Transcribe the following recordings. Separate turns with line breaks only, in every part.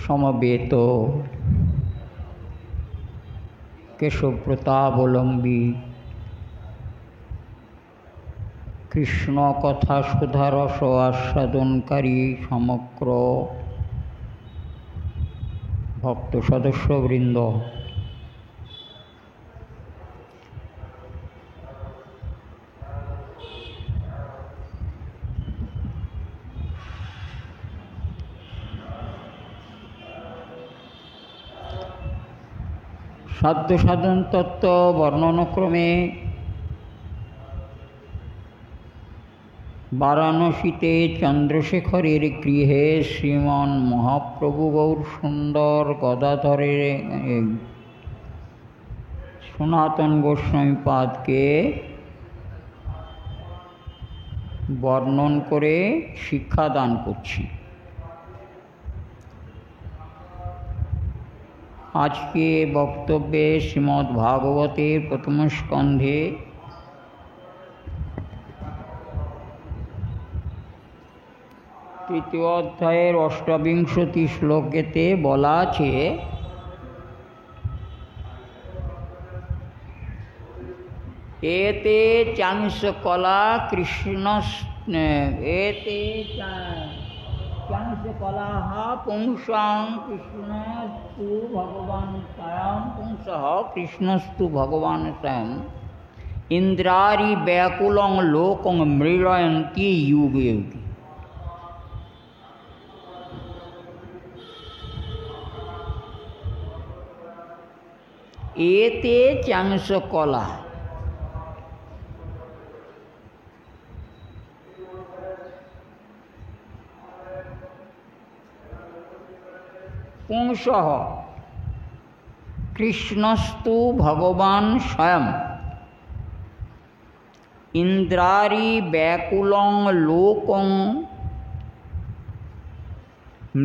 সমবেত কেশবপ্রতাবলম্বী কৃষ্ণ কথা সুধারস আস্বাদনকারী সমগ্র ভক্ত সদস্যবৃন্দ, সাধ্য সাধন তত্ত্ব বর্ণনক্রমে বারাণসীতে চন্দ্রশেখরের গৃহে শ্রীমন মহাপ্রভু গৌর সুন্দর গদাধরের সনাতন গোস্বামীপাদকে বর্ণন করে শিক্ষাদান করছি। আজকে বক্তব্যে শ্রীমদ্ ভাগবতের প্রথম স্কন্ধে তৃতীয় অধ্যায়ের অষ্টাবিংশতি শ্লোকেতে বলা আছে, এতে চাংসকলা কৃষ্ণ এতে চাংসকলাহ পুংসাং কৃষ্ণস্তু ভগবান স্বয়ং পুংসঃ কৃষ্ণস্তু ভগবান স্বয়ং ইন্দ্রারি ব্যাকুলং লোকং মৃড়য়ন্তি যুগে যুগে। এতে চাংসকলা পুংসঃ কৃষ্ণস্তু ভগবান স্বয়ং ইন্দ্রারি ব্যাকুলং লোকং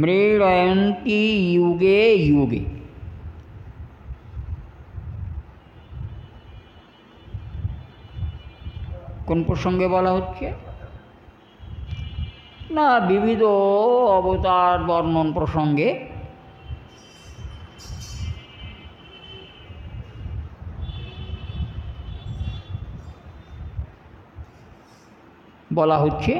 মৃড়য়ন্তি যুগে যুগে। কোন প্রসঙ্গে বলা হচ্ছে? না, বিবিধ অবতার বর্ণন প্রসঙ্গে। বলা হচ্ছে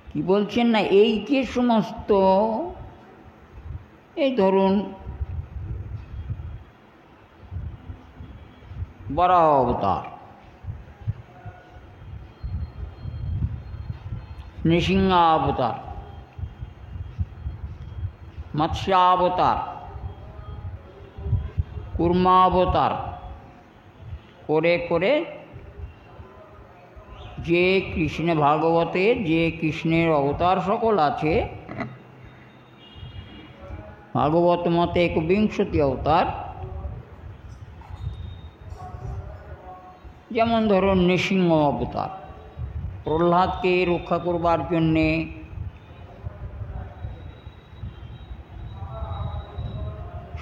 কি বলছেন না, এই যে সমস্ত এই ধরুন বরাহ অবতার, নৃসিংহাবতার, মৎস্যাবতার, কুর্মাবতার করে করে যে কৃষ্ণ ভাগবতের যে কৃষ্ণের অবতার সকল আছে, ভাগবত মতে 21 অবতার, যেমন ধরুন নৃসিংহ অবতার, প্রহ্লাদকে রক্ষা করবার জন্যে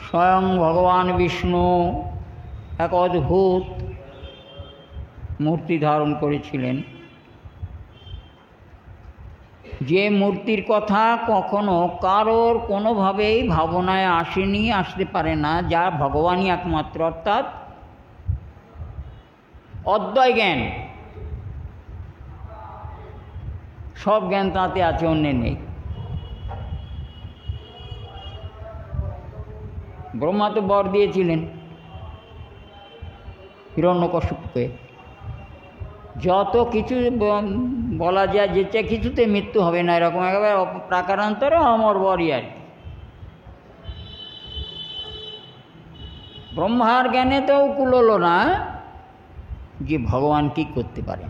স্বয়ং ভগবান বিষ্ণু এক অদ্ভুত মূর্তি ধারণ করেছিলেন, যে মূর্তির কথা কখনো কারোর কোনোভাবেই ভাবনায় আসেনি, আসতে পারে না, যা ভগবানই একমাত্র, অর্থাৎ অদ্বয় জ্ঞান, সব জ্ঞান তাতে আছে, অন্য নেই। ব্রহ্মা তো বর দিয়েছিলেন হিরণ্যকশিপুকে, যত কিছু বলা যায় যে কিছুতে মৃত্যু হবে না, এরকম একেবারে প্রাকারান্তরে অমর বরই আর কি। ব্রহ্মার জ্ঞানে তো কুলোল না যে ভগবান কি করতে পারে।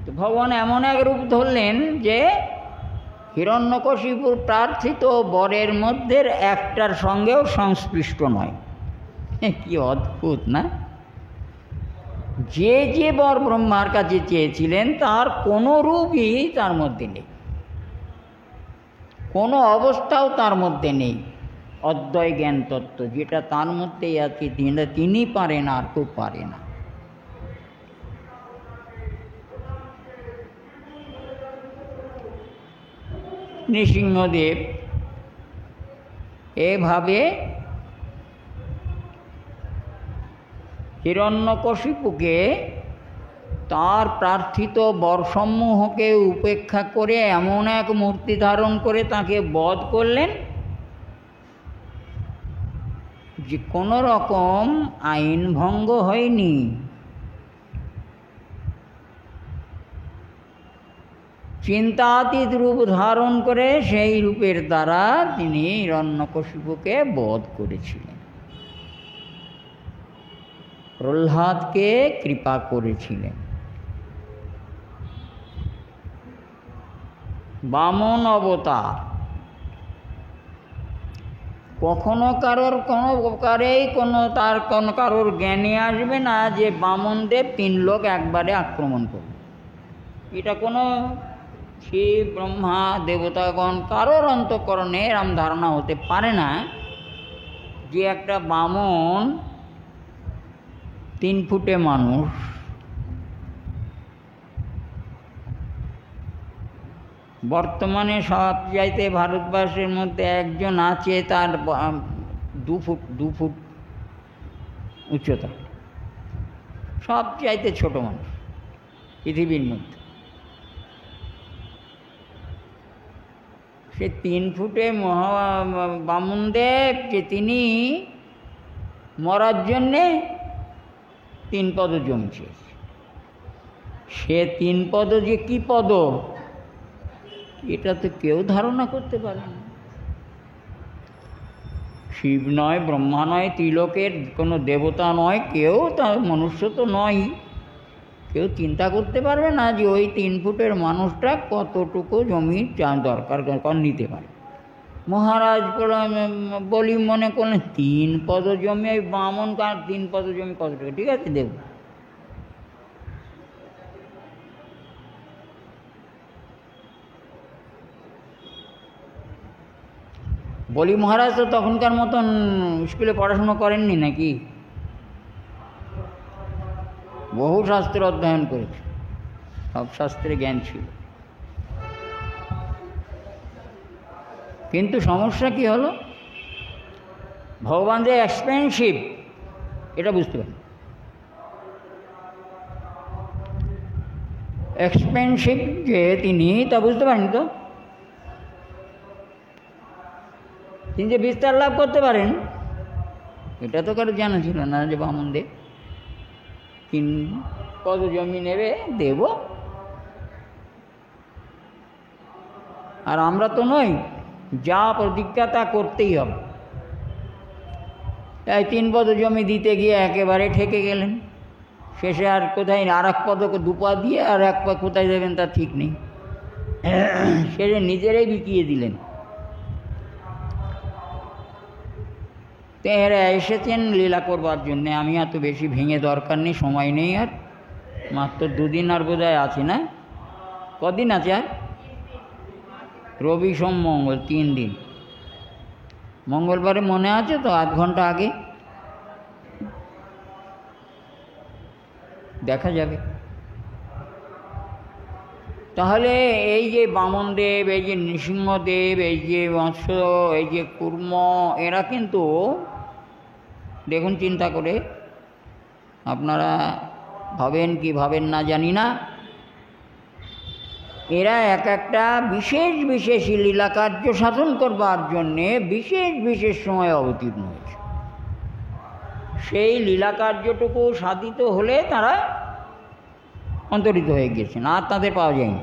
তো ভগবান এমন এক রূপ ধরলেন যে হিরণ্যকশিপুর প্রার্থিত বরের মধ্যে একটার সঙ্গেও সংশ্লিষ্ট নয়। কি অদ্ভুত না! যে যে বর ব্রহ্মার কাছে চেয়েছিলেন তার কোনো রূপই তার মধ্যে নেই, কোনো অবস্থাও তার মধ্যে নেই। অদ্বয় জ্ঞান তত্ত্ব, যেটা তার মধ্যেই আছে, তিনি পারেন, আর কেউ পারে না। নৃসিংহদেব এভাবে হিরণ্যকশিপুকে তার প্রার্থিত বরসমূহকে উপেক্ষা করে এমন এক মূর্তি ধারণ করে তাকে বধ করলেন যে কোনো রকম আইন ভঙ্গ হয়নি। চিন্তাতীত রূপ ধারণ করে সেই রূপের দ্বারা তিনি হিরণ্যকশিপুকে বধ করেছিলেন, প্রহ্লাদকে কৃপা করেছিলেন। বামন অবতার কখনো কারোর কোনো প্রকারেই কারোর জ্ঞানে আসবে না যে বামনদেব 3 লোক একবারে আক্রমণ করবে। এটা কোনো শিব ব্রহ্মা দেবতাগণ কারোর অন্তঃকরণে এরম ধারণা হতে পারে না যে একটা বামন 3 ফুটে মানুষ, বর্তমানে সব চাইতে ভারতবর্ষের মধ্যে একজন আছে, তার 2 ফুট উচ্চতা, সব চাইতে ছোট মানুষ পৃথিবীর মধ্যে। সে 3 ফুটে বামনদেব, যে তিনি মরার জন্যে 3 পদ জমছে। সে 3 পদ যে কি পদ, এটা তো কেউ ধারণা করতে পারে না। শিব নয়, ব্রহ্মা নয়, ত্রিলোকের কোনো দেবতা নয়, কেউ তার মনুষ্য তো নয়, কেউ চিন্তা করতে পারবে না যে ওই 3 ফুটের মানুষটা কতটুকু জমি দরকার নিতে পারে। মহারাজ বলি মনে করলেন 3 পদ জমি, ওই বামন 3 পদ জমি কতটুকু, ঠিক আছে দেব। বলি মহারাজ তো তখনকার মতন স্কুলে পড়াশুনো করেননি নাকি, বহু শাস্ত্র অধ্যয়ন করেছে, সব শাস্ত্রে জ্ঞান ছিল। কিন্তু সমস্যা কি হলো, ভগবান যে এক্সপেন্সিভ এটা বুঝতে পারেন। এক্সপেন্সিভ যে তিনি তা বুঝতে পারেন তো, তিনি যে বিস্তার লাভ করতে পারেন এটা তো কারো জানা ছিল না, যে বামনদেব 3 পদ জমি নেবে, দেব। আর আমরা তো নই, যা প্রতিজ্ঞা তা করতেই হবে। তাই 3 পদ জমি দিতে গিয়ে একেবারে ঠেকে গেলেন। শেষে আর কোথায় আর 1 পদকে 2 পা দিয়ে আর 1 পা কোথায় দেবেন তার ঠিক নেই, শেষে নিজেরাই বিকিয়ে দিলেন। তো এরা এসেছেন লীলা করবার জন্যে। আমি এত বেশি ভেঙে দরকার নেই, সময় নেই, আর মাত্র 2 দিন আর বোধহয় আছে না, কদিন আছে আর, রবি সোম মঙ্গল 3 দিন। মঙ্গলবারে মনে আছে তো, 8 ঘন্টা আগে দেখা যাবে। তাহলে এই যে বামনদেব, এই যে নৃসিংহদেব, এই যে মৎস্য, এই যে কুর্ম, এরা কিন্তু দেখুন চিন্তা করে, আপনারা ভাবেন কি ভাবেন না জানি না, এরা এক একটা বিশেষ বিশেষ লীলা কার্য সাধন করবার জন্যে বিশেষ বিশেষ সময় অবতীর্ণ হয়েছে। সেই লীলা কার্যটুকু সাধিত হলে তারা অন্তরিত হয়ে গিয়েছেন, আর তাদের পাওয়া যায়নি।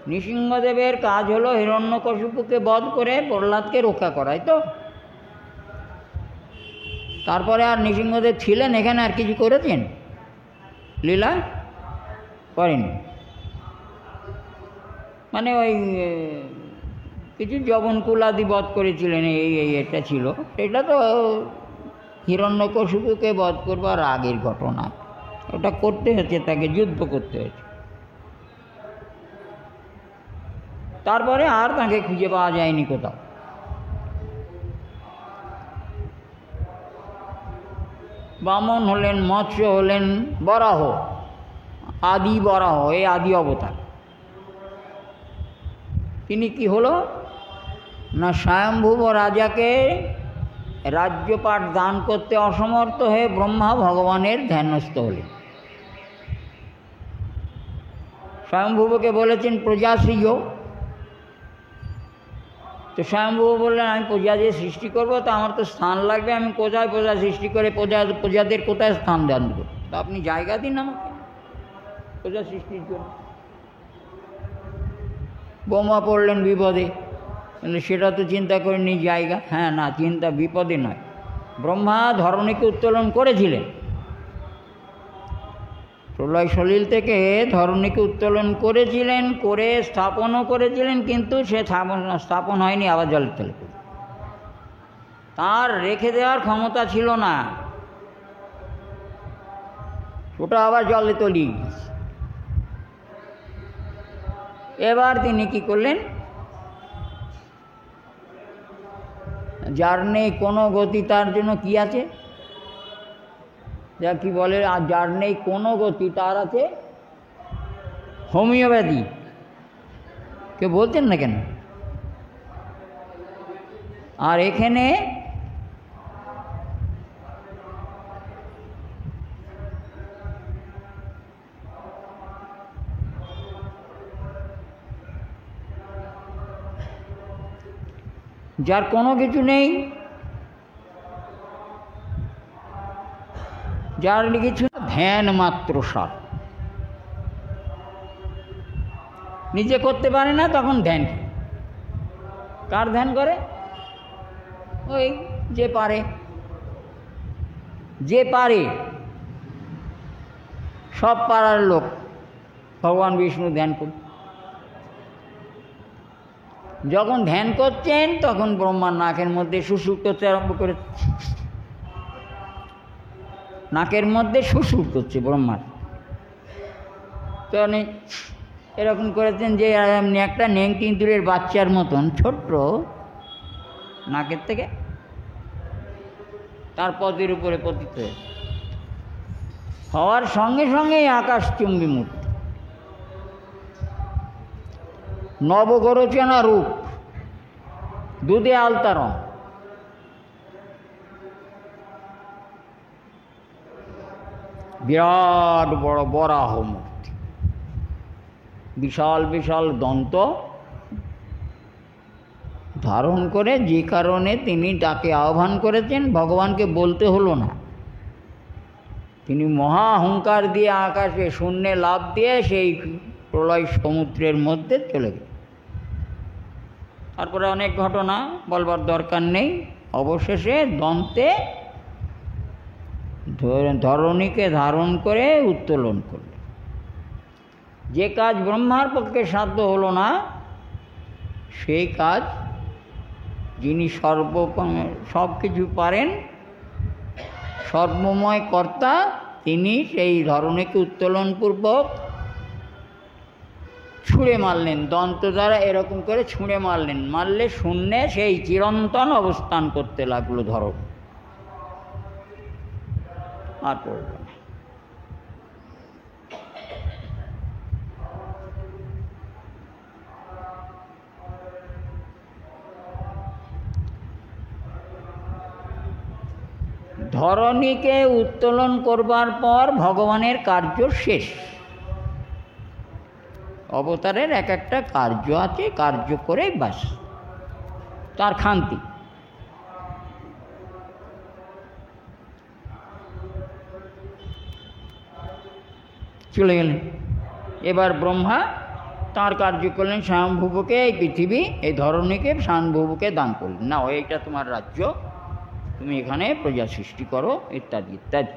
নৃসিংহদেবের কাজ হলো হিরণ্যকশিপুকে বধ করে প্রহ্লাদকে রক্ষা করাই তো। তারপরে আর নৃসিংহদেব ছিলেন এখানে, আর কিছু করেছেন? লীলা করেন, মানে ওই কিছু যবনকুলাদি বধ করেছিলেন, এটা ছিল। সেটা তো হিরণ্যকশিপুকে বধ করবার আগের ঘটনা, ওটা করতে হয়েছে, তাকে যুদ্ধ করতে হয়েছে। তারপরে আর তাকে খুঁজে পাওয়া যায়নি কোথাও। বামন হলেন, মৎস্য হলেন, বরাহ, আদি বরাহ, এই আদি অবতার। তিনি কি হলো না, স্বয়ম্ভুব রাজাকে রাজ্যপাট দান করতে অসমর্থ হয়ে ব্রহ্মা ভগবানের ধ্যানস্থ হলেন। স্বয়ম্ভুবকে বলেছেন প্রজা সৃজ, তো স্বয়ম্ভুব বললেন আমি প্রজা দিয়ে সৃষ্টি করবো, তো আমার তো স্থান লাগবে, আমি কোথায় প্রজা সৃষ্টি করে প্রজাদের কোথায় স্থান দান দেবো, তো আপনি জায়গা দিন আমাকে প্রজা সৃষ্টির জন্য। ব্রহ্মা পড়লেন বিপদে, সেটা তো চিন্তা করেনি জায়গা, হ্যাঁ না, চিন্তা বিপদে নয়। ব্রহ্মা ধরণীকে উত্তোলন করেছিলেন, প্রলয় সলিল থেকে ধরণীকে উত্তোলন করেছিলেন, করে স্থাপনও করেছিলেন, কিন্তু সে স্থাপন হয়নি, আবার জলের তলে পড়ে। তার রেখে দেওয়ার ক্ষমতা ছিল না, ওটা আবার জলে তলিয়ে গেছে। এবার তিনি কি করলেন, যার নেই কোনো গতি তার জন্য কি আছে, যা কি বলে, আর যার নেই কোনো গতি তার আছে হোমিওপ্যাথি। কে বলতেন না কেন? আর এখানে যার কোনো কিছু নেই, যার কিছু ধ্যান মাত্র সার, নিজে করতে পারে না, তখন ধ্যান। কার ধ্যান করে? ওই যে পারে, যে পারে, সব পাড়ার লোক ভগবান বিষ্ণু ধ্যান করে। যখন ধ্যান করছেন তখন ব্রহ্মার নাকের মধ্যে সুসুর করতে আরম্ভ করে, নাকের মধ্যে সুসুর করছে ব্রহ্মার। তো এরকম করেছেন যে একটা নেংটি ইঁদুরের বাচ্চার মতন ছোট্ট নাকের থেকে তার পদের উপরে পতিত হওয়ার সঙ্গে সঙ্গেই আকাশচুম্বী মূর্তি, নবগরচনা রূপ, দুধে আলতা রং, বিরাট বড় বরাহ মূর্তি, বিশাল বিশাল দন্ত ধারণ করে, যে কারণে তিনি তাকে আহ্বান করেছেন, ভগবানকে বলতে হলো না, তিনি মহা অহংকার দিয়ে আকাশে শূন্যে লাফ দিয়ে সেই প্রলয় সমুদ্রের মধ্যে চলে গেল। তারপরে অনেক ঘটনা বলবার দরকার নেই। অবশেষে দন্তে ধরণীকে ধারণ করে উত্তোলন করল। যে কাজ ব্রহ্মার পক্ষে সাধ্য হলো না, সেই কাজ যিনি সব কিছু পারেন, সর্বময় কর্তা, তিনি সেই ধরণীকে উত্তোলনপূর্বক ছুঁড়ে মারলেন, দন্ত দ্বারা এরকম করে ছুঁড়ে মারলেন, মারলে শূন্যে সেই চিরন্তন অবস্থান করতে লাগলো ধরণ, আর পড়ল না। ধরণীকে উত্তোলন করবার পর ভগবানের কার্য শেষ। অবতারের এক একটা কার্য আছে, কার্য করে বাস, তার শান্তি। চলে গেলেন। এবার ব্রহ্মা তাঁর কার্য করলেন, স্বয়ংভুবকে এই পৃথিবী, এই ধরণীকে স্বয়ংভুবকে দান করলেন, না এইটা তোমার রাজ্য, তুমি এখানে প্রজা সৃষ্টি করো, ইত্যাদি ইত্যাদি।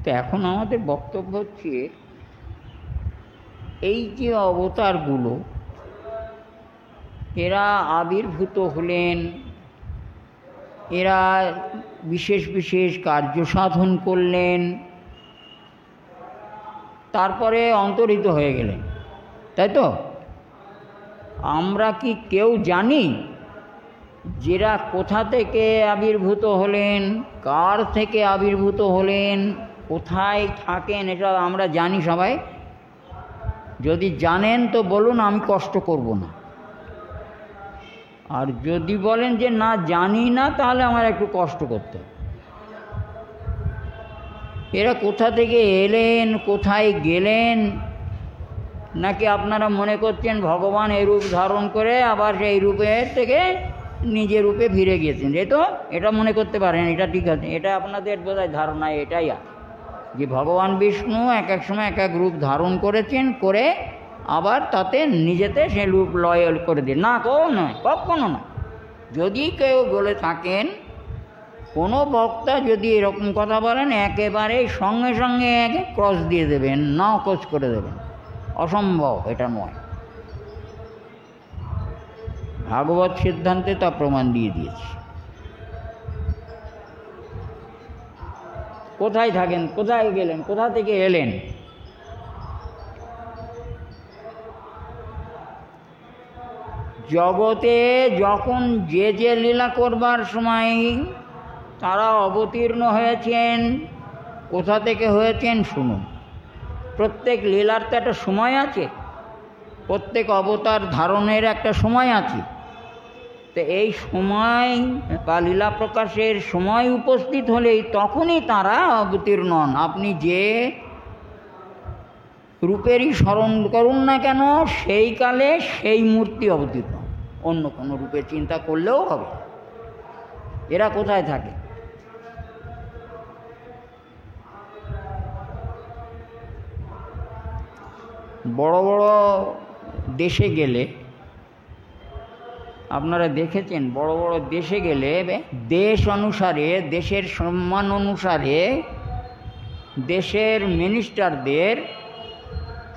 তো এখন আমাদের বক্তব্য হচ্ছে, এই যে অবতারগুলো এরা আবির্ভূত হলেন, এরা বিশেষ বিশেষ কার্য সাধন করলেন, তারপরে অন্তরিত হয়ে গেলেন, তাই তো? আমরা কি কেউ জানি যেরা কোথা থেকে আবির্ভূত হলেন, কার থেকে আবির্ভূত হলেন, কোথায় থাকেন? এটা আমরা জানি সবাই? যদি জানেন তো বলুন, আমি কষ্ট করব না। আর যদি বলেন যে না জানি না, তাহলে আমার একটু কষ্ট করতে হবে। এরা কোথা থেকে এলেন, কোথায় গেলেন? নাকি আপনারা মনে করছেন ভগবান এই রূপ ধারণ করে আবার সেই রূপের থেকে নিজের রূপে ফিরে গিয়েছেন? এই তো এটা মনে করতে পারেন, এটা ঠিক আছে। এটা আপনাদের বোধহয় ধারণা এটাই আছে যে ভগবান বিষ্ণু এক এক সময় এক এক রূপ ধারণ করেছেন, করে আবার তাতে নিজেতে সে রূপ লয় করে দিন। না, নয়, কখনো না। যদি কেউ বলে থাকেন, কোনো বক্তা যদি এরকম কথা বলেন, একেবারে সঙ্গে সঙ্গে ক্রস দিয়ে দেবেন, না ক্রস করে দেবেন। অসম্ভব, এটা নয়। ভাগবত সিদ্ধান্তে তা প্রমাণ দিয়ে দিয়েছি। কোথায় থাকেন, কোথায় গেলেন, কোথা থেকে এলেন? জগতে যখন যে যে লীলা করবার সময় তারা অবতীর্ণ হয়েছেন, কোথা থেকে হয়েছেন শুনুন। প্রত্যেক লীলার তো একটা সময় আছে, প্রত্যেক অবতার ধারণের একটা সময় আছে। তো এই সময় বা লীলা প্রকাশের সময় উপস্থিত হলেই তখনই তারা অবতীর্ণ হন। আপনি যে রূপেরই স্মরণ করুন না কেন, সেই কালে সেই মূর্তি অবতীর্ণ। অন্য কোনো রূপের চিন্তা করলেও হবে। এরা কোথায় থাকে? বড় বড় দেশে গেলে আপনারা দেখেছেন, বড় বড় দেশে গেলে দেশ অনুসারে, দেশের সম্মান অনুসারে দেশের মিনিস্টারদের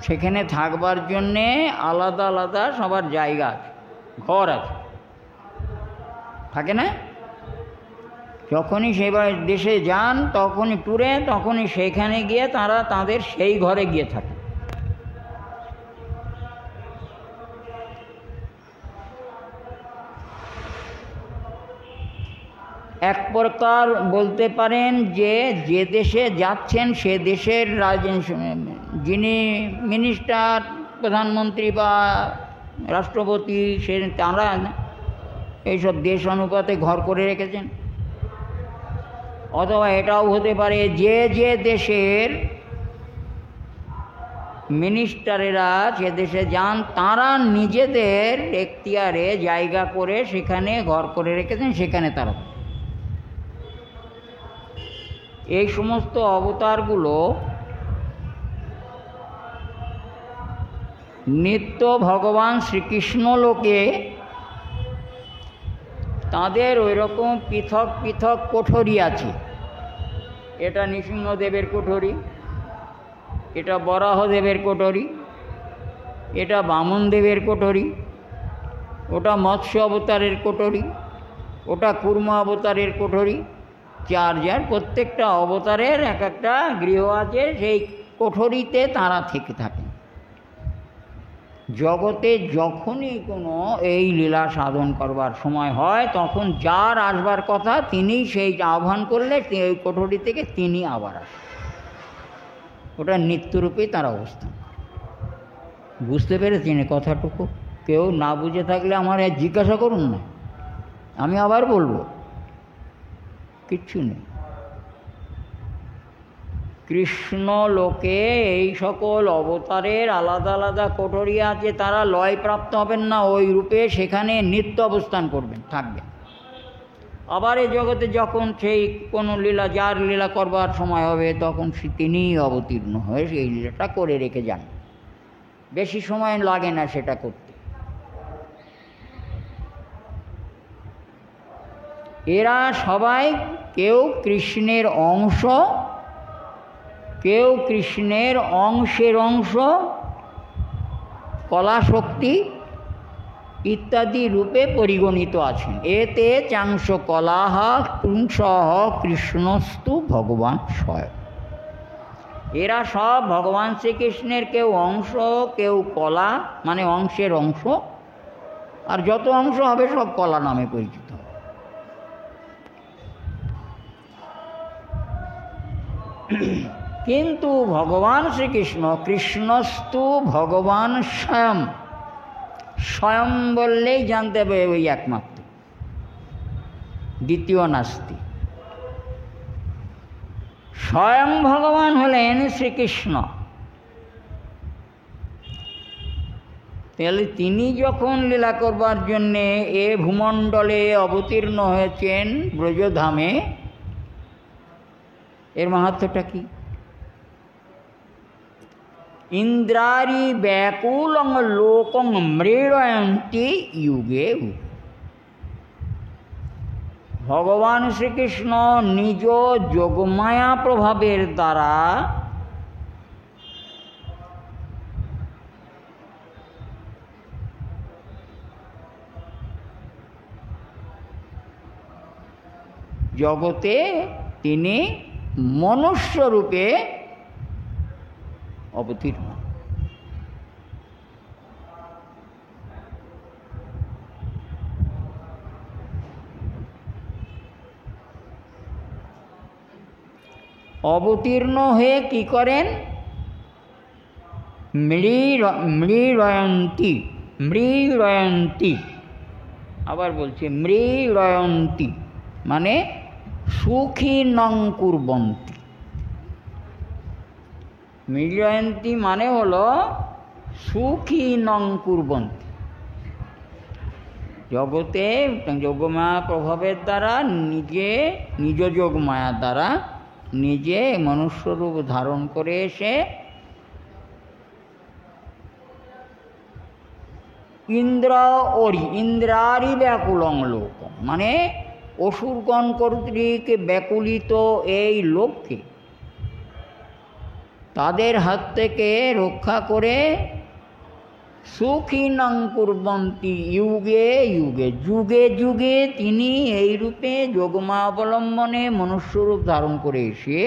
সেখানে থাকবার জন্যে আলাদা আলাদা সবার জায়গা আছে, ঘর আছে, থাকে না? যখনই সেবার দেশে যান, তখনই ট্যুরে, তখনই সেখানে গিয়ে তারা তাদের সেই ঘরে গিয়ে থাকে। এক প্রকার বলতে পারেন যে যে দেশে যাচ্ছেন সে দেশের যিনি মিনিস্টার, প্রধানমন্ত্রী বা রাষ্ট্রপতি, সে তারা এইসব দেশ অনুপাতে ঘর করে রেখেছেন। অথবা এটাও হতে পারে যে যে দেশের মিনিস্টারেরা যে দেশে যান, তারা নিজেদের এখতিয়ারে জায়গা করে সেখানে ঘর করে রেখেছেন, সেখানে তারা। এই সমস্ত অবতারগুলো নিত্য ভগবান শ্রীকৃষ্ণ লোকে তাদের ওই রকম পৃথক পৃথক কোঠরি আছে। এটা নৃসিংহদেবের কোঠরি, এটা বরাহদেবের কোঠরি, এটা বামনদেবের কোঠরি, ওটা মৎস্য অবতারের কোঠরি, ওটা কুর্ম অবতারের কোঠরি। যার যার প্রত্যেকটা অবতারের এক একটা গৃহ আছে, সেই কোঠরিতে তারা থেকে থাকেন। জগতে যখনই কোনো এই লীলা সাধন করবার সময় হয়, তখন যার আসবার কথা তিনি সেই আহ্বান করলে ওই কোঠরি থেকে তিনি আবার আসেন। ওটা নিত্যরূপেই তার অবস্থান। বুঝতে পেরেছেন কথাটুকু? কেউ না বুঝে থাকলে আমার জিজ্ঞাসা করুন না, আমি আবার বলবো। কিচ্ছু নেই। কৃষ্ণ লোকে এই সকল অবতারের আলাদা আলাদা কোঠরি আছে, তারা লয় প্রাপ্ত হবেন না ওই রূপে, সেখানে নিত্য অবস্থান করবেন, থাকবেন। আবার এই জগতে যখন সেই কোনো লীলা, যার লীলা করবার সময় হবে, তখন তিনিই অবতীর্ণ হয়ে সেই লীলাটা করে রেখে যান। বেশি সময় লাগে না সেটা করতে। এরা সবাই কেউ কৃষ্ণের অংশ, কেউ কৃষ্ণের অংশের অংশ, কলাশক্তি ইত্যাদি রূপে পরিগণিত আছেন। এতে চাংশ কলাহ পুংসহ কৃষ্ণস্তু ভগবান স্বয়ং। এরা সব ভগবান শ্রীকৃষ্ণের কেউ অংশ, কেউ কলা, মানে অংশের অংশ, আর যত অংশ হবে সব কলা নামে পরিচিত। কিন্তু ভগবান শ্রীকৃষ্ণ, কৃষ্ণস্তু ভগবান স্বয়ং, স্বয়ং বললেই জানতে হবে ওই একমাত্র, দ্বিতীয় নাস্তি। স্বয়ং ভগবান হলেন শ্রীকৃষ্ণ। তাহলে তিনি যখন লীলা করবার জন্যে এ ভূমণ্ডলে অবতীর্ণ হয়েছেন ব্রজধামে, এর মাহাত্ম্যটা কি? ইন্দ্রারি ব্যাকুলং লোকং মৃড়য়ন্তি যুগে যুগে। ভগবান শ্রীকৃষ্ণ নিজ যোগমায়া প্রভাবের দ্বারা জগতে তিনি মনুষ্যরূপে অবতীর্ণ। অবতীর্ণ হয়ে কি করেন? মৃড়য়ন্তি, মৃড়য়ন্তি, আবার বলছে মৃড়য়ন্তি, মানে সুখী নং কুর্বন্তি। মৃড়য়ন্তি মানে হলো সুখী নং কুর্বন্তি। জগতে যোগমায়া প্রভাবের দ্বারা নিজে, নিজ যোগমায়ার দ্বারা নিজে মনুষ্যরূপ ধারণ করে এসে ইন্দ্রারি ব্যাকুলং লোক, মানে অসুরগণ কর্তৃক ব্যাকুলিত এই লোককে তাদের হাত থেকে রক্ষা করে সুখীনং কুর্বন্তি যুগে যুগে, যুগে যুগে তিনি এই রূপে যোগমা অবলম্বনে মনুষ্যরূপ ধারণ করে এসে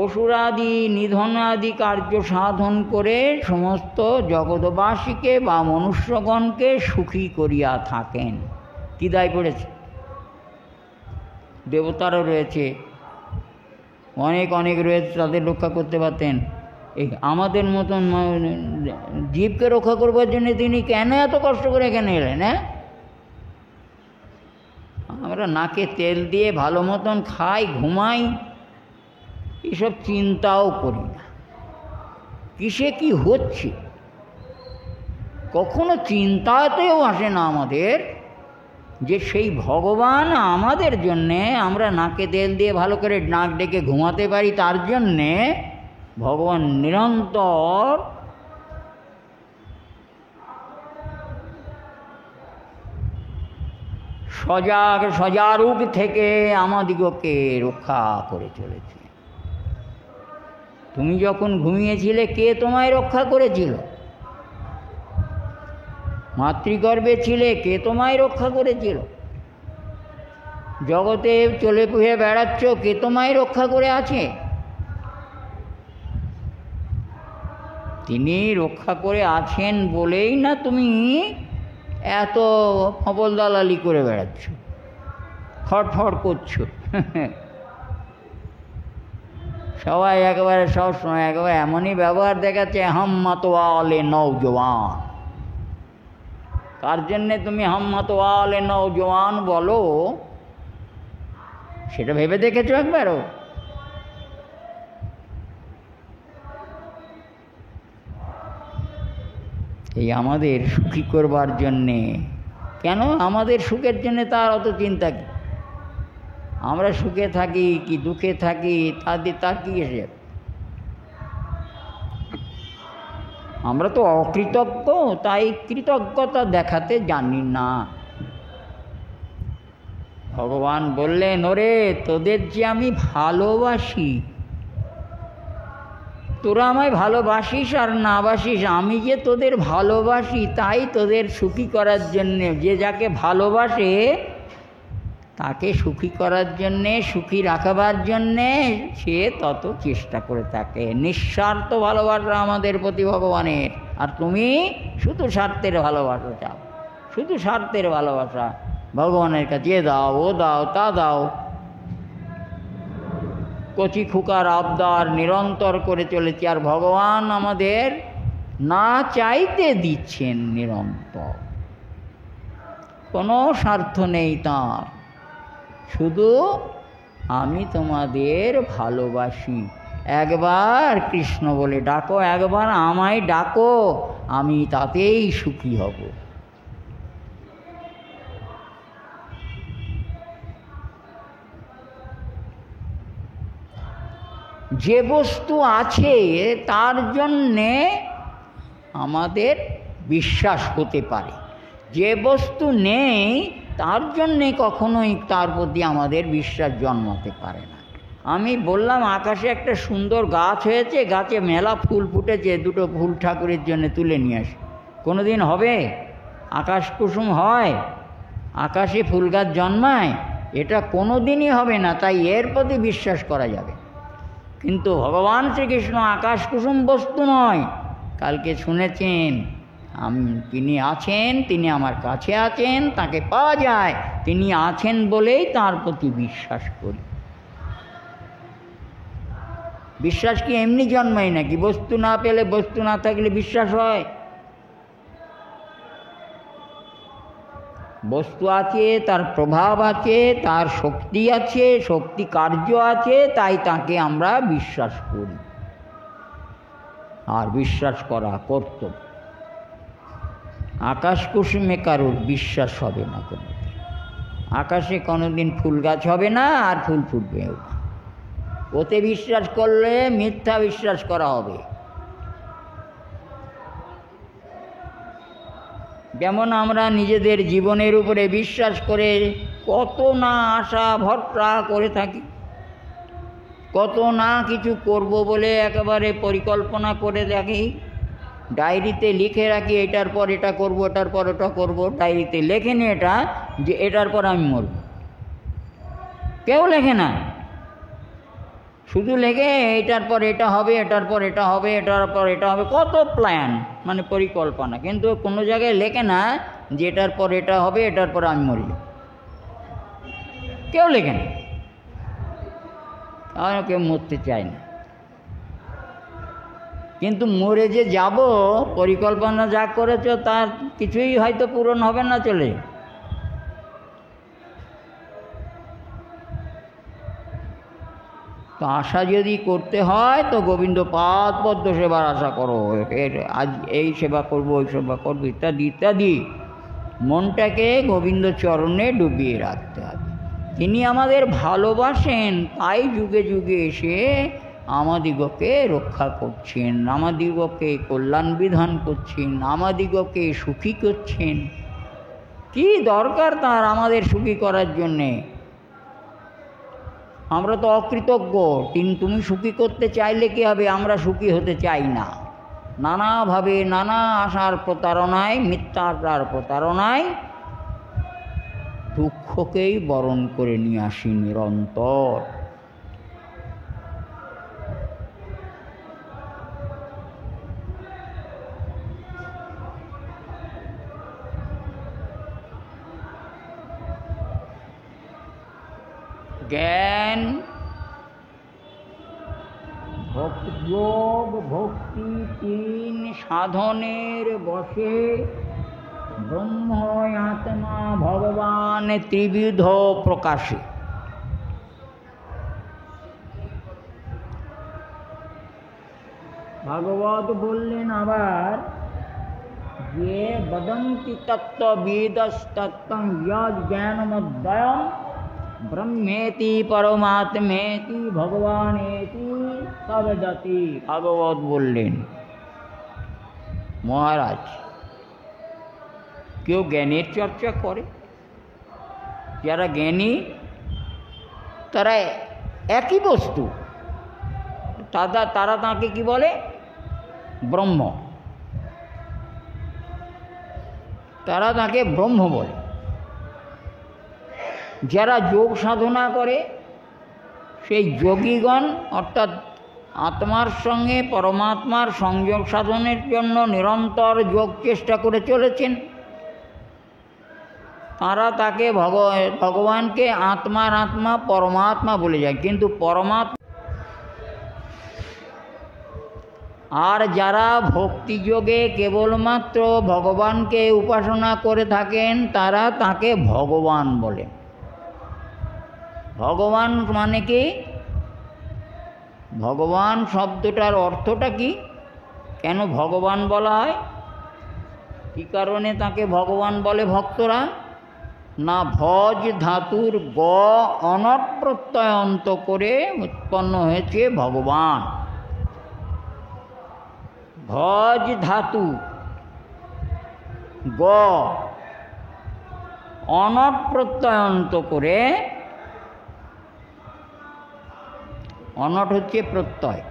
অসুরাদি নিধনাদি কার্য সাধন করে সমস্ত জগৎবাসীকে বা মনুষ্যগণকে সুখী করিয়া থাকেন। কি দায় পড়েছে? দেবতারও রয়েছে, অনেক অনেক রয়েছে, তাদের রক্ষা করতে পারতেন। এই আমাদের মতন জীবকে রক্ষা করবার জন্য তিনি কেন এত কষ্ট করে এখানে এলেন? হ্যাঁ, আমরা নাকে তেল দিয়ে ভালো মতন খাই, ঘুমাই, এসব চিন্তাও করি না কিসে কি হচ্ছে। কখনো চিন্তাতেও আসে না আমাদের যে সেই ভগবান আমাদের জন্যে, আমরা নাকে তেল দিয়ে ভালো করে নাক ডেকে ঘুমাতে পারি, তার জন্যে ভগবান নিরন্তর সজারূপ থেকে আমাদিগকে রক্ষা করে চলেছে। তুমি যখন ঘুমিয়েছিলে কে তোমায় রক্ষা করেছিল? মাতৃগর্ভে ছিলে কে তোমায় রক্ষা করেছিল? জগতে চলে পুহে বেড়াচ্ছ কে তোমায় রক্ষা করে আছে? তিনি রক্ষা করে আছেন বলেই না তুমি এত ফবল দালালি করে বেড়াচ্ছ, ফটফট করছো। সবাই একেবারে সবসময় একেবারে এমনই ব্যবহার দেখাচ্ছে, হাম মাতোয়ালে নৌজওয়ান। কার জন্যে তুমি হাম মাতোয়ালে নৌজওয়ান বলো সেটা ভেবে দেখেছো একবারও? এই আমাদের সুখী করবার জন্যে। কেন আমাদের সুখের জন্যে তার অত চিন্তা কি? আমরা সুখে থাকি কি দুঃখে থাকি তার কি এসে? আমরা তো অকৃতজ্ঞ, তাই কৃতজ্ঞতা দেখাতে জানি না। ভগবান বললেন, ওরে তোদের যে আমি ভালোবাসি, তোরা আমায় ভালোবাসিস আর না বাসিস, আমি যে তোদের ভালোবাসি তাই তোদের সুখী করার জন্যে। যে যাকে ভালোবাসে তাকে সুখী করার জন্যে, সুখী রাখবার জন্যে সে তত চেষ্টা করে থাকে। নিঃস্বার্থ ভালোবাসা আমাদের প্রতি ভগবানের। আর তুমি শুধু স্বার্থের ভালোবাসা চাও, শুধু স্বার্থের ভালোবাসা। ভগবানের কাছে এ দাও, ও দাও, তা দাও, কচি খুকার আবদার নিরন্তর করে চলেছি। আর ভগবান আমাদের না চাইতে দিচ্ছেন নিরন্তর, কোনো স্বার্থ নেই তাঁর, শুধু আমি তোমাদের ভালোবাসি। একবার কৃষ্ণ বলে ডাকো, একবার আমায় ডাকো, আমি তাতেই সুখী হব। যে বস্তু আছে তার জন্যে আমাদের বিশ্বাস হতে পারে, যে বস্তু নেই তার জন্যে কখনোই তার প্রতি আমাদের বিশ্বাস জন্মাতে পারে না। আমি বললাম আকাশে একটা সুন্দর গাছ হয়েছে, গাছে মেলা ফুল ফুটেছে, দুটো ফুল ঠাকুরের জন্য তুলে নিয়ে আসি। কোনো দিন হবে? আকাশ কুসুম হয়? আকাশে ফুল গাছ জন্মায়? এটা কোনো দিনই হবে না, তাই এর প্রতি বিশ্বাস করা যাবে। কিন্তু ভগবান শ্রীকৃষ্ণ আকাশ কুসুম বস্তু নয়। কালকে শুনেছেন তিনি আছেন, তিনি আমার কাছে আছেন, তাকে পাওয়া যায়, তিনি আছেন বলেই তার প্রতি বিশ্বাস করি। বিশ্বাস কি এমনি জন্মায় নাকি? বস্তু না পেলে, বস্তু না থাকলে বিশ্বাস হয়? বস্তু আছে, তার প্রভাব আছে, তার শক্তি আছে, শক্তি কার্য আছে, তাই তাকে আমরা বিশ্বাস করি। আর বিশ্বাস করা কর্তব্য। আকাশ কুসুমে কারোর বিশ্বাস হবে না কোনো। আকাশে কোনোদিন ফুল গাছ হবে না, আর ফুল ফুটবেও না। ওতে বিশ্বাস করলে মিথ্যা বিশ্বাস করা হবে। যেমন আমরা নিজেদের জীবনের উপরে বিশ্বাস করে কত না আশা ভরসা করে থাকি, কত না কিছু করব বলে একেবারে পরিকল্পনা করে রাখি, ডায়েরিতে লিখে রাখি এটার পর এটা করব, এটার পর ওটা করব। ডায়েরিতে লেখে নি এটা যে এটার পর আমি মরব, কেউ লেখে না। শুধু লেখে এটার পর এটা হবে, এটার পর এটা হবে, এটার পর এটা হবে, কত প্ল্যান, মানে পরিকল্পনা। কিন্তু কোনো জায়গায় লেখে না যে এটার পর এটা হবে, এটার পর আমি মরি, কেউ লেখে না। আর কেউ মরতে চায় না। কিন্তু মরে যে যাব, পরিকল্পনা যা করেছ তার কিছুই হয়তো পূরণ হবে না, চলে। তো আশা যদি করতে হয় তো গোবিন্দ পাদ পদ্ম সেবার আশা করো। আজ এই সেবা করব, ওই সেবা করবো, ইত্যাদি ইত্যাদি। মনটাকে গোবিন্দ চরণে ডুবিয়ে রাখতে হবে। তিনি আমাদের ভালোবাসেন, তাই যুগে যুগে এসে আমাদিগকে রক্ষা করছেন, আমাদিগকে কল্যাণ বিধান করছেন, আমাদিগকে সুখী করছেন। কি দরকার তার আমাদের সুখী করার জন্যে? আমরা তো অকৃতজ্ঞ। তুমি সুখী করতে চাইলে কি হবে? আমরা সুখী হতে চাই না। নানাভাবে, নানা আশার প্রতারণায়, মিথ্যাচার প্রতারণায় দুঃখকেই বরণ করে নিয়ে আসি নিরন্তর। জ্ঞান, যোগ, ভক্তি, তিন সাধনের বশে ব্রহ্ম আত্মা ভগবান ত্রিবিধ প্রকাশে। ভাগবত বললেন আবার যে বদন্তি তত্ত্ববিদস্তত্ত্বং যদ জ্ঞানমদ্বয়ম ব্রহ্মেতি পরমাত্মেতি ভগবানেতি সবেদতি। ভাগবত বললেন মহারাজ, কেউ জ্ঞানের চর্চা করে, যারা জ্ঞানী তারা একই বস্তু, তারা তাকে কি বলে? ব্রহ্ম। তারা তাকে ব্রহ্ম বলে। যারা যোগ সাধনা করে সেই যোগীগণ অর্থাৎ আত্মার সঙ্গে পরমাত্মার সংযোগ সাধনের জন্য নিরন্তর যোগ চেষ্টা করে চলেছেন, তারা তাকে ভগবানকে আত্মার আত্মা পরমাত্মা বলে যায়। কিন্তু পরমাত্মা আর যারা ভক্তিযোগে কেবলমাত্র ভগবানকে উপাসনা করে থাকেন তারা তাকে ভগবান বলেন। ভগবান মানে কি? ভগবান শব্দটার অর্থটা কি? কেন ভগবান বলা হয়? কী কারণে তাকে ভগবান বলে ভক্তরা? না, ভজ ধাতুর গ অনট প্রত্যয় অন্ত করে উৎপন্ন হয়েছে ভগবান। ভজ ধাতু গ অনট প্রত্যয় অন্ত করে, অনট হচ্ছে প্রত্যয়,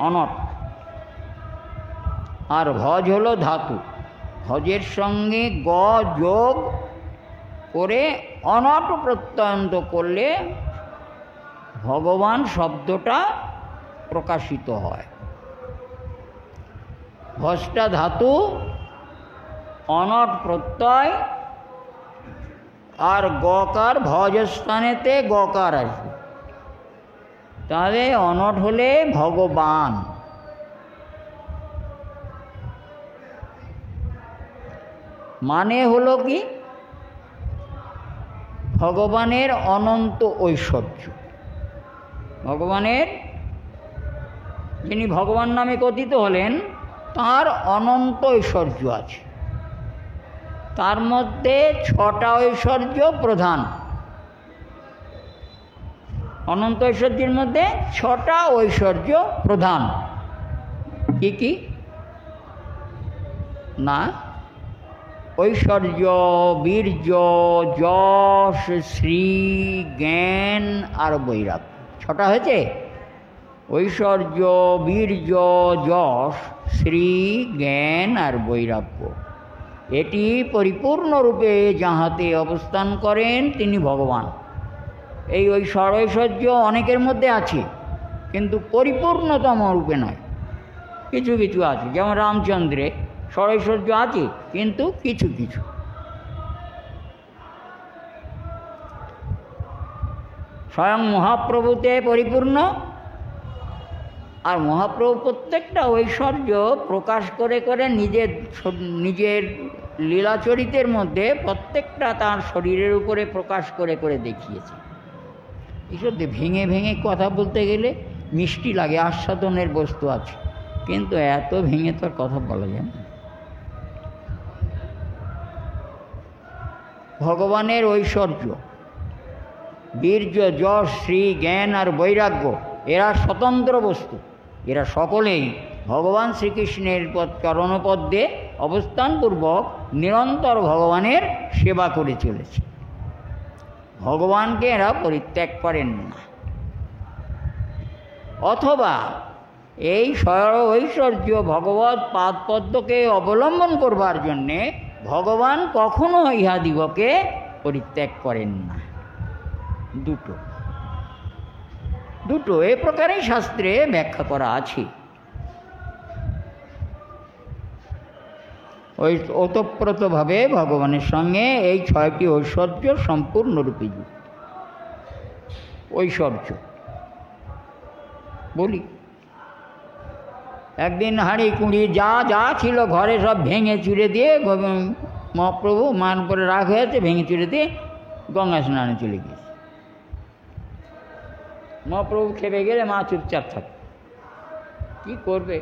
অনট, আর ভজ হলো ধাতু। ভজের সঙ্গে গ যোগ করে অনট প্রত্যয়ন্ত করলে ভগবান শব্দটা প্রকাশিত হয়। ভজটা ধাতু, অনট প্রত্যয়, আর গকার ভজস্থানেতে গকার আসবে, তাহলে অনট হলে ভগবান। মানে হলো কি? ভগবানের অনন্ত ঐশ্বর্য। ভগবানের, যিনি ভগবান নামে কথিত হলেন, তার অনন্ত ঐশ্বর্য আছে। তার মধ্যে 6টা ঐশ্বর্য প্রধান। অনন্ত ঐশ্বর্যের মধ্যে 6টা ঐশ্বর্য প্রধান। কি কি? না, ঐশ্বর্য, বীর্য, যশ, শ্রী, জ্ঞান আর বৈরাগ্য। 6টা হয়েছে? ঐশ্বর্য, বীর্য, যশ, শ্রী, জ্ঞান আর বৈরাগ্য। এটি পরিপূর্ণরূপে যাহাতে অবস্থান করেন তিনি ভগবান। এই ঐশ্বর্য অনেকের মধ্যে আছে, কিন্তু পরিপূর্ণতম রূপে নয়। কিছু কিছু আছে, যেমন রামচন্দ্রে ষড়ৈশ্বর্য আছে, কিন্তু কিছু কিছু। স্বয়ং মহাপ্রভুতে পরিপূর্ণ, আর মহাপ্রভু প্রত্যেকটা ঐশ্বর্য প্রকাশ করে করে নিজের লীলাচরিতের মধ্যে প্রত্যেকটা তার শরীরের উপরে প্রকাশ করে করে দেখিয়েছে। এইসব ভেঙে ভেঙে কথা বলতে গেলে মিষ্টি লাগে, আস্বাদনের বস্তু আছে, কিন্তু এত ভেঙে তো আর কথা বলা যায় না। ভগবানের ঐশ্বর্য, বীর্য, যশ, শ্রী, জ্ঞান আর বৈরাগ্য এরা স্বতন্ত্র বস্তু। এরা সকলেই ভগবান শ্রীকৃষ্ণের চরণপদ্মে অবস্থানপূর্বক নিরন্তর ভগবানের সেবা করে চলেছে। ভগবানকে এরা পরিত্যাগ করেন না। অথবা এই ঐশ্বর্য ভগবৎ পাদপদ্মকে অবলম্বন করবার জন্যে ভগবান কখনো ইহাদিগকে পরিত্যাগ করেন না। দুটো এ প্রকারেই শাস্ত্রে ব্যাখ্যা করা আছে। ওতপ্রোতভাবে ভগবানের সঙ্গে এই 6টি ঐশ্বর্য সম্পূর্ণরূপে যুক্ত। ঐশ্বর্য বলি, একদিন হাঁড়ি কুঁড়ি যা যা ছিল ঘরে সব ভেঙে চুরে দিয়ে মহাপ্রভু মান করে রাগ হয়েছে, ভেঙে চুরে দিয়ে গঙ্গা স্নানে চলে গিয়েছে। মহাপ্রভু খেপে গেলে মা চুপচাপ থাকে। কি করবে?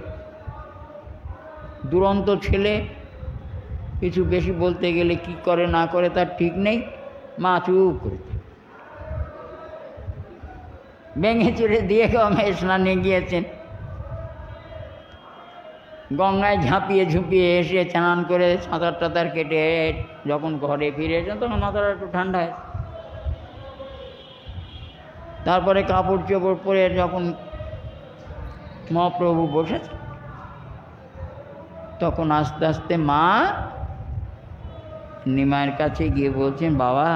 দুরন্ত ছেলে, কিছু বেশি বলতে গেলে কি করে না করে তার ঠিক নেই। মা চুপ করে ভেঙে চুরে দিয়ে গঙ্গায় স্নানে গিয়েছেন। গঙ্গায় ঝাঁপিয়ে ঝুঁপিয়ে এসে স্নান করে সাঁতার টাতার কেটে যখন ঘরে ফিরে এসেছেন তখন মাথাটা একটু ঠান্ডা হয়। তারপরে কাপড় চোপড় পরে যখন মহাপ্রভু বসেছে তখন আস্তে আস্তে মা নিমায়ের কাছে গিয়ে বলছেন, বাবা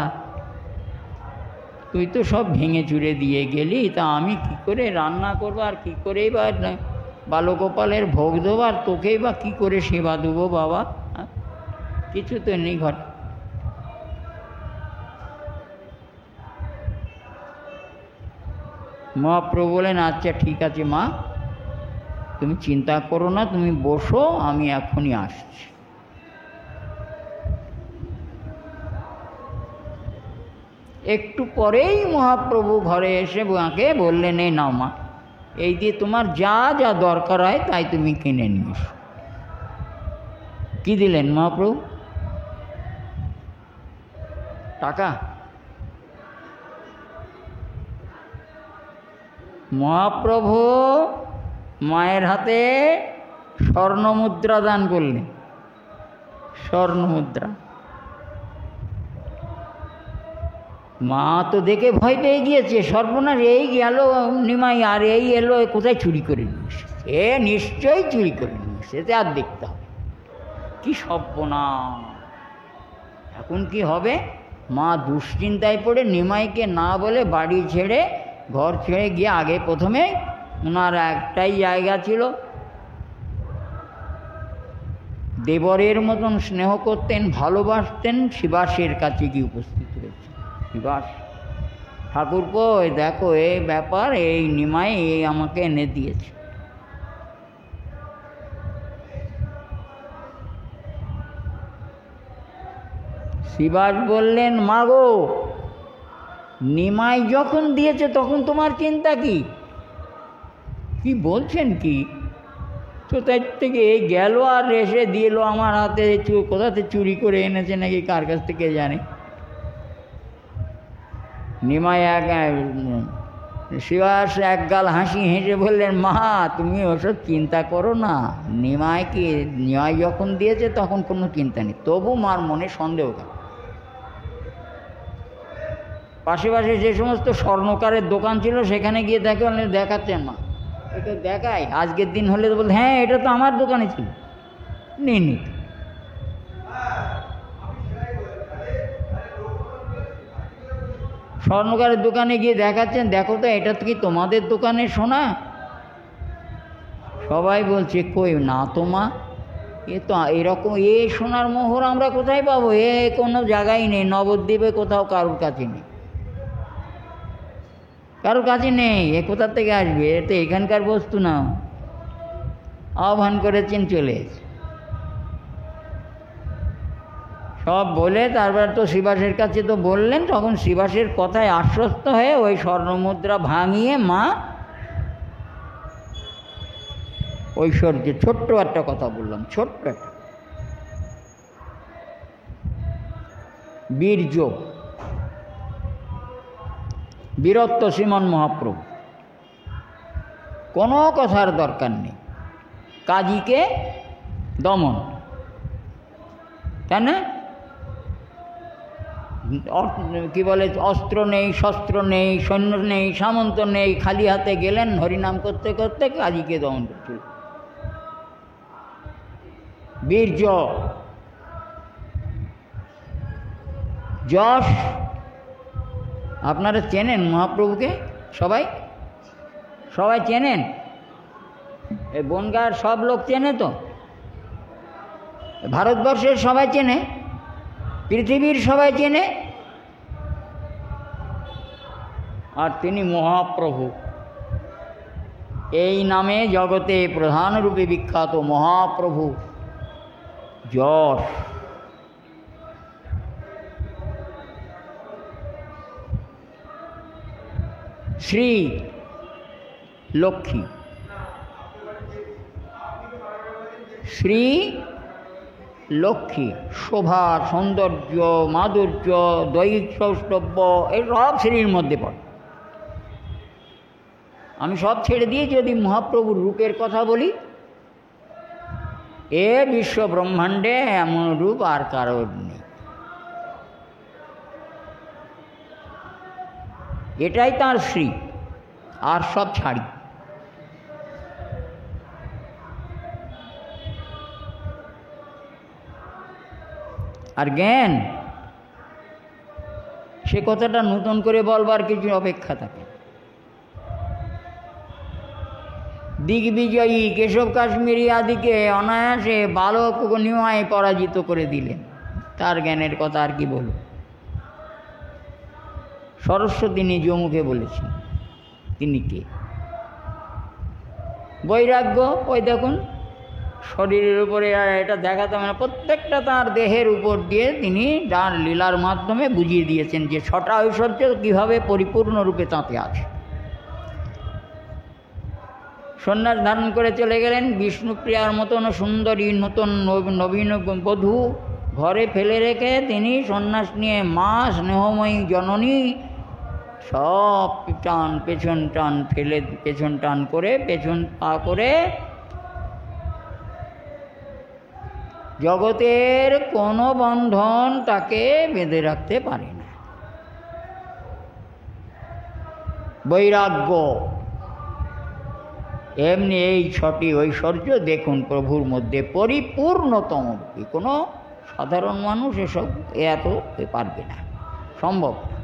তুই তো সব ভেঙে চুরে দিয়ে গেলি, তা আমি কি করে রান্না করবো আর কী করেই বা বালগোপালের ভোগ দেবো, আর তোকেই বা কী করে সেবা দেবো বাবা? কিছু তো নেই ঘরে। মহাপ্রভু বলেন, আচ্ছা ঠিক আছে মা, তুমি চিন্তা করো না, তুমি বসো, আমি এখনই আসছি। একটু পরেই মহাপ্রভু ঘরে এসে মাকে বললেন, এই নাও মা, এই দিয়ে তোমার যা যা দরকার হয় তাই তুমি কিনে নিয়ে এসো। কী দিলেন মহাপ্রভু? টাকা। মহাপ্রভু মায়ের হাতে স্বর্ণমুদ্রা দান করলেন। স্বর্ণমুদ্রা। মা তো দেখে ভয় পেয়ে গিয়েছে, সর্বনাশ, এই গেল নিমাই, আর এই এলো, কোথায় চুরি করে নিয়ে এসেছে, এ নিশ্চয়ই চুরি করে নিয়ে এসেছে, আর দেখতে হবে কি সর্বনাশ। এখন কি হবে? মা দুশ্চিন্তায় পড়ে নিমাইকে না বলে বাড়ি ছেড়ে, ঘর ছেড়ে গিয়ে, আগে প্রথমে ওনার একটাই জায়গা ছিল, দেবরের মতন স্নেহ করতেন, ভালোবাসতেন, শিবাসের কাছে গিয়ে উপস্থিত হয়েছে। শিবাস, ঠাকুরপো দেখো এই ব্যাপার, এই নিমাই এই আমাকে এনে দিয়েছে। শিবাস বললেন, মা গো, নিমাই যখন দিয়েছে তখন তোমার চিন্তা কি? কি বলছেন কি? কোথায় থেকে গেল আর এসে দিল আমার হাতে, কোথাতে চুরি করে এনেছে নাকি, কার কাছ থেকে জানে। নিমাই শিবাস একগাল হাসি হেসে বললেন, মা তুমি ওসব চিন্তা করো না, নিমাই যখন দিয়েছে তখন কোনো চিন্তা নেই। তবু মার মনে সন্দেহ কেন? পাশে পাশে যে সমস্ত স্বর্ণকারের দোকান ছিল সেখানে গিয়ে দেখাচ্ছেন মা, এটা দেখায়, আজকের দিন হলে তো বলতে, হ্যাঁ এটা তো আমার দোকানে ছিল, নিন। স্বর্ণকারের দোকানে গিয়ে দেখাচ্ছেন, দেখো তো এটা কি তোমাদের দোকানে সোনা? সবাই বলছে, কই না তো মা, এ তো এরকম, এ সোনার মোহর আমরা কোথায় পাবো? এ কোনো জায়গায় নেই, নবদ্বীপে কোথাও কারোর কাছে নেই, কারোর কাছে নেই, এ কোথা থেকে আসবে? এ তো এখানকার বস্তু না। আহ্বান করেছেন, চলে এসে সব বলে তারপর তো শিবাসের কাছে তো বললেন, তখন শিবাসের কথায় আশ্বস্ত হয়ে ওই স্বর্ণমুদ্রা ভাঙিয়ে মা ঐশ্বর্যে, ছোট্ট একটা কথা বললাম, ছোট্ট একটা বীর্য, বীরত্ব শ্রীমন মহাপ্রভু, কোনো কথার দরকার নেই, কাজীকে দমন, তাই না? কি বলে, অস্ত্র নেই, শস্ত্র নেই, সৈন্য নেই, সামন্ত নেই, খালি হাতে গেলেন হরিনাম করতে করতে, কাজীকে দমন করছিল। বীর্য, যশ। আপনারা চেনেন মহাপ্রভুকে? সবাই সবাই চেনেন? এই বনগাঁর সব লোক চেনে তো? ভারতবর্ষের সবাই চেনে, পৃথিবীর সবাই চেনে। আর তিনি মহাপ্রভু, এই নামে জগতে প্রধানরূপে বিখ্যাত মহাপ্রভু। যশ, শ্রী লক্ষ্মী, শ্রী লক্ষ্মী, শোভা, সৌন্দর্য, মাধুর্য, দৈহিক সৌষ্ঠব্য, এই সব শ্রীর মধ্যে পড়ে। আমি সব ছেড়ে দিয়ে যদি মহাপ্রভুর রূপের কথা বলি, এ বিশ্ব ব্রহ্মাণ্ডে এমন রূপ আর কারোর নেই। এটাই তার শ্রী, আর সব ছাড়ি। আর জ্ঞান, সে কথাটা নতুন করে বলবার কিছু অপেক্ষা থাকে। দিগ্বিজয়ী কেশব কাশ্মীরি আদিকে অনায়াসে বালক নিমায় পরাজিত করে দিলেন। তার জ্ঞানের কথা আর কি বলব। সরস্বতী নিজ মুখে বলেছেন তিনি কে? বৈরাগ্য। ওই দেখুন শরীরের উপরে আর এটা দেখাতে হবে না, প্রত্যেকটা তাঁর দেহের উপর দিয়ে তিনি তাঁর লীলার মাধ্যমে বুঝিয়ে দিয়েছেন যে ছটা ঐশ্বর্য কীভাবে পরিপূর্ণরূপে তাঁতে আছে। সন্ন্যাস ধারণ করে চলে গেলেন। বিষ্ণুপ্রিয়ার মতন সুন্দরী নতুন নবীন বধূ ঘরে ফেলে রেখে তিনি সন্ন্যাস নিয়ে মা স্নেহময়ী জননী সব টান পেছন টান ফেলে পেছন টান করে পেছন পা করে জগতের কোনো বন্ধন তাকে বেঁধে রাখতে পারে না। বৈরাগ্য। এমনি এই ছটি ঐশ্বর্য দেখুন প্রভুর মধ্যে পরিপূর্ণতম। কোনো সাধারণ মানুষ এসব এত পারবে না, সম্ভব না।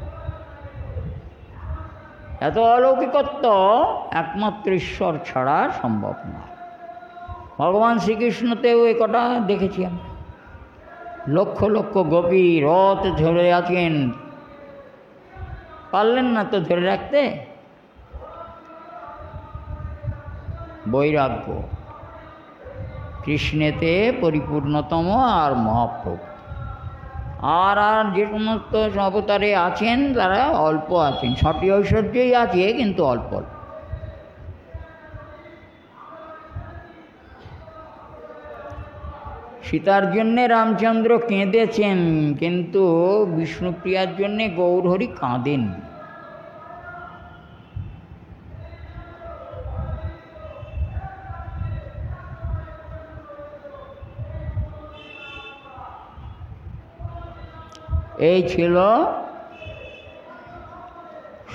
এত অলৌকিকত্ব একমাত্র ঈশ্বর ছাড়া সম্ভব না। ভগবান শ্রীকৃষ্ণতেও এ কটা দেখেছি আমরা। লক্ষ লক্ষ গোপী রথ ধরে আছেন, পারলেন না তো ধরে রাখতে। বৈরাগ্য কৃষ্ণেতে পরিপূর্ণতম আর মহাপ্রভু। আর যে সমস্ত অবতারে আছেন তারা অল্প আছেন, ছটি ঐশ্বর্যই আছে কিন্তু অল্প অল্প। সীতার জন্যে রামচন্দ্র কেঁদেছেন, কিন্তু বিষ্ণুপ্রিয়ার জন্যে গৌরহরি কাঁদেন। এই ছিল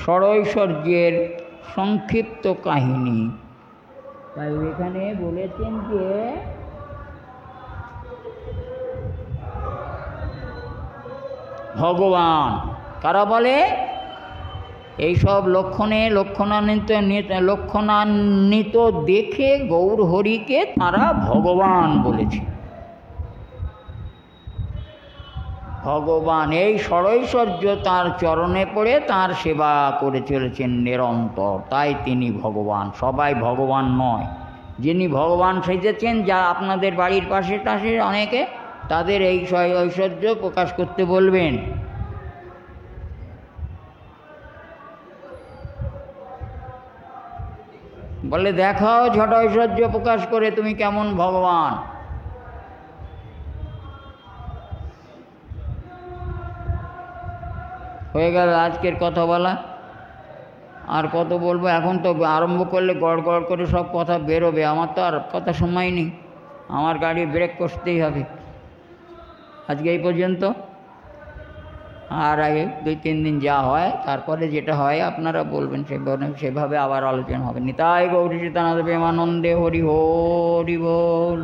ষড়ৈশ্বর্যের সংক্ষিপ্ত কাহিনী। তাই এখানে বলেছেন যে ভগবান কারা বলে? এইসব লক্ষণান্বিত দেখে গৌরহরিকে তারা ভগবান বলেছে। ভগবান এই ষড়ৈশ্বর্য তাঁর চরণে পড়ে তাঁর সেবা করে চলেছেন নিরন্তর, তাই তিনি ভগবান। সবাই ভগবান নয়। যিনি ভগবান সেজেছেন, যা আপনাদের বাড়ির পাশে টাশে অনেকে, তাদের এই ঐশ্বর্য প্রকাশ করতে বলবেন। বলে দেখাও ছটা ঐশ্বর্য প্রকাশ করে তুমি কেমন ভগবান। হয়ে গেল আজকের কথা বলা। আর কত বলবো? এখন তো আরম্ভ করলে গড় গড় করে সব কথা বেরোবে। আমার তো আর কথা সময় নেই, আমার গাড়ি ব্রেক করতেই হবে। আজকে এই পর্যন্ত। আর আগে 2-3 দিন যা হয়, তারপরে যেটা হয় আপনারা বলবেন, সেভাবে আবার আলোচনা হবে। নিতাই গৌরী সীতানাথ প্রেমানন্দে হরি হরি বল।